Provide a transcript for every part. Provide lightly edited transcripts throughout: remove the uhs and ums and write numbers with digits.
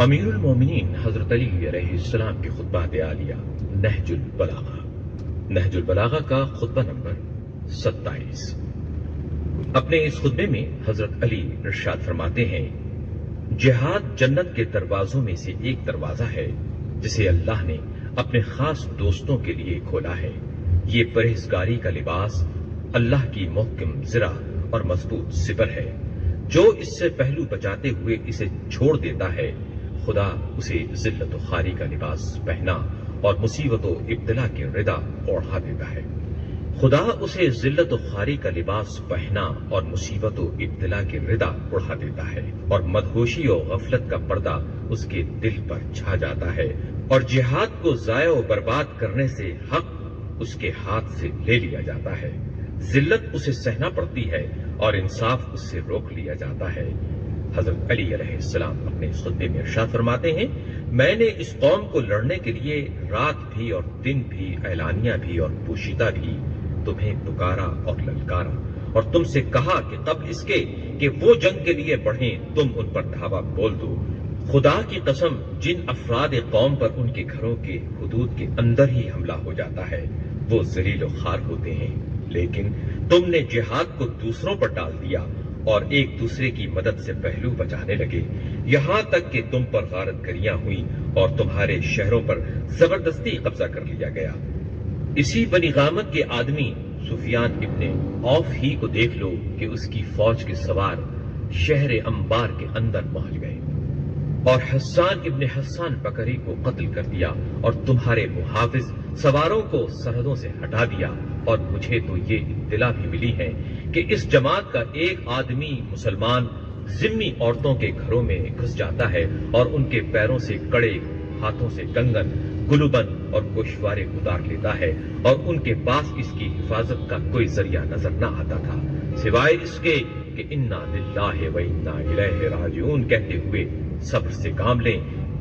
امیر المومنین حضرت علی علیہ السلام کی خطبات عالیہ نہج البلاغہ۔ نہج البلاغہ کا خطبہ نمبر 27۔ اپنے اس خطبے میں حضرت علی ارشاد فرماتے ہیں، جہاد جنت کے دروازوں میں سے ایک دروازہ ہے جسے اللہ نے اپنے خاص دوستوں کے لیے کھولا ہے۔ یہ پرہیزگاری کا لباس اللہ کی محکم زرہ اور مضبوط سپر ہے۔ جو اس سے پہلو بچاتے ہوئے اسے چھوڑ دیتا ہے، خدا اسے ذلت و خواری کا لباس پہنا اور مصیبت و ابتلا کے ردا اوڑھا دیتا ہے۔ خدا اسے ذلت و خواری کا لباس پہنا اور مصیبت و ابتلا کے ردا اڑھا دیتا ہے، اور مدہوشی و غفلت کا پردہ اس کے دل پر چھا جاتا ہے، اور جہاد کو ضائع و برباد کرنے سے حق اس کے ہاتھ سے لے لیا جاتا ہے۔ ذلت اسے سہنا پڑتی ہے اور انصاف اس سے روک لیا جاتا ہے۔ حضرت علی علیہ السلام اپنے اس خطبے میں ارشاد فرماتے ہیں، میں نے اس قوم کو لڑنے کے لیے رات بھی اور دن بھی، اعلانیہ بھی اور پوشیدہ بھی تمہیں پکارا اور للکارا، اور تم سے کہا کہ قبل اس کے کہ وہ جنگ کے لیے بڑھیں تم ان پر دھاوا بول دو۔ خدا کی قسم، جن افراد قوم پر ان کے گھروں کے حدود کے اندر ہی حملہ ہو جاتا ہے وہ ذلیل و خوار ہوتے ہیں، لیکن تم نے جہاد کو دوسروں پر ڈال دیا اور ایک دوسرے کی مدد سے پہلو بچانے لگے، یہاں تک کہ تم پر غارت گریاں ہوئیں اور تمہارے شہروں پر زبردستی قبضہ کر لیا گیا۔ اسی بنی غامت کے آدمی سفیان ابن عوف ہی کو دیکھ لو کہ اس کی فوج کے سوار شہر انبار کے اندر پہنچ گئے اور حسان ابن حسان بکری کو قتل کر دیا، اور تمہارے محافظ سواروں کو سرحدوں سے ہٹا دیا، اور مجھے تو یہ اطلاع بھی ملی ہے کہ اس جماعت کا ایک آدمی مسلمان ذمی عورتوں کے گھروں میں گھس جاتا ہے اور ان کے پیروں سے کڑے، ہاتھوں سے کنگن، گلوبند اور گوشوارے اتار لیتا ہے، اور ان کے پاس اس کی حفاظت کا کوئی ذریعہ نظر نہ آتا تھا سوائے اس کے کہ انا للہ و انا الیہ راجعون کہتے ہوئے صبر سے کام لیں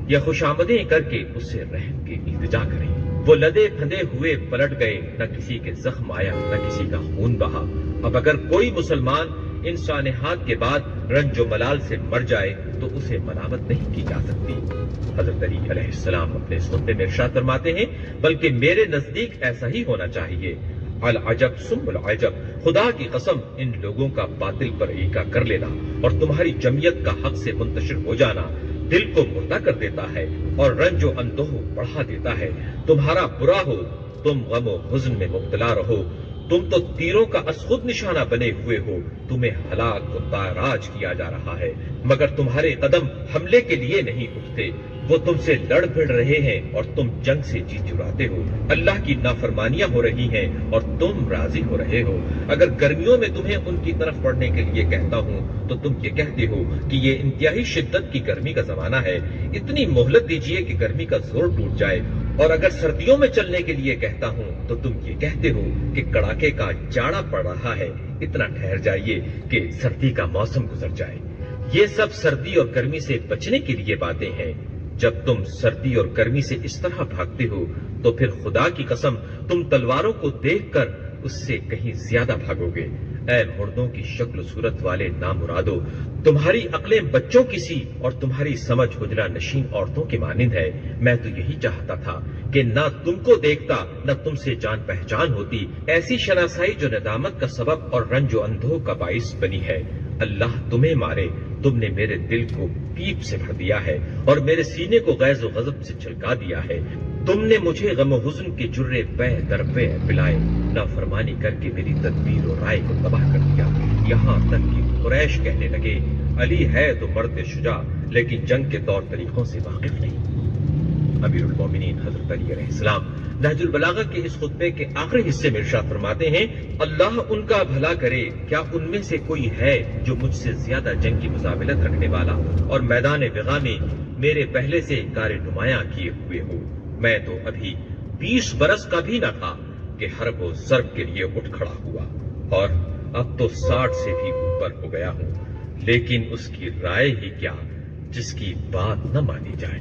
یا خوشامدیں کر کے اس سے رحم کی التجا کریں۔ وہ لدے پھندے ہوئے پلٹ گئے، نہ کسی کے زخم آیا نہ کسی کا خون بہا۔ اب اگر کوئی مسلمان ان سانحات کے بعد رنج و ملال سے مر جائے تو اسے ملامت نہیں کی جا سکتی۔ حضرت علی علیہ السلام اپنے اس خطبے میں ارشاد فرماتے ہیں، بلکہ میرے نزدیک ایسا ہی ہونا چاہیے۔ العجب ثم العجب، خدا کی قسم ان لوگوں کا باطل پر ایکا کر لینا اور تمہاری جمعیت کا حق سے منتشر ہو جانا دل کو مردہ کر دیتا ہے اور رنج و اندوہ بڑھا دیتا ہے۔ تمہارا برا ہو، تم غم و حزن میں مبتلا رہو، تم تو تیروں کا از خود نشانہ بنے ہوئے ہو، تمہیں ہلاک و تاراج کیا جا رہا ہے، مگر تمہارے قدم حملے کے لیے نہیں اٹھتے۔ وہ تم سے لڑ بھڑ رہے ہیں اور تم جنگ سے جی چراتے ہو، اللہ کی نافرمانیاں ہو رہی ہیں اور تم راضی ہو رہے ہو۔ اگر گرمیوں میں تمہیں ان کی طرف بڑھنے کے لیے کہتا ہوں تو تم یہ کہتے ہو کہ یہ انتہائی شدت کی گرمی کا زمانہ ہے، اتنی مہلت دیجیے کہ گرمی کا زور ٹوٹ جائے، اور اگر سردیوں میں چلنے کے لیے کہتا ہوں تو تم یہ کہتے ہو کہ کڑاکے کا جاڑا پڑ رہا ہے، اتنا ٹھہر جائیے کہ سردی کا موسم گزر جائے۔ یہ سب سردی اور گرمی سے بچنے کے لیے باتیں ہیں۔ جب تم سردی اور گرمی سے اس طرح بھاگتے ہو تو پھر خدا کی قسم تم تلواروں کو دیکھ کر اس سے کہیں زیادہ بھاگو گے۔ اے مردوں کی شکل و صورت والے نامرادو، تمہاری عقلیں بچوں کی سی اور تمہاری سمجھ حجرہ نشین عورتوں کی مانند ہے۔ میں تو یہی چاہتا تھا کہ نہ تم کو دیکھتا نہ تم سے جان پہچان ہوتی، ایسی شناسائی جو ندامت کا سبب اور رنج و اندوہ کا باعث بنی ہے۔ اللہ تمہیں مارے، تم نے میرے دل کو پیپ سے بھر دیا ہے اور میرے سینے کو غیظ و غضب سے چھلکا دیا ہے۔ تم نے مجھے غم و حزن کے جرے پہ در پہ پلائے، نافرمانی کر کے میری تدبیر و رائے کو تباہ کر دیا، یہاں تک کہ قریش کہنے لگے، علی ہے تو مرد شجاع لیکن جنگ کے طور طریقوں سے واقف نہیں۔ امیر المومنین حضرت علی علیہ السلام نہج البلاغہ کے اس خطبے کے آخری حصے میں ارشاد فرماتے ہیں، اللہ ان کا بھلا کرے، کیا ان میں سے کوئی ہے جو مجھ سے زیادہ جنگ کی مزاولت رکھنے والا اور میدان وغا میں میرے پہلے سے کار نمایاں کیے ہوئے ہو؟ میں تو ابھی 20 برس کا بھی نہ تھا کہ حرب و ضرب کے لیے اٹھ کھڑا ہوا، اور اب تو 60 سے بھی اوپر ہو گیا ہوں، لیکن اس کی رائے ہی کیا جس کی بات نہ مانی جائے۔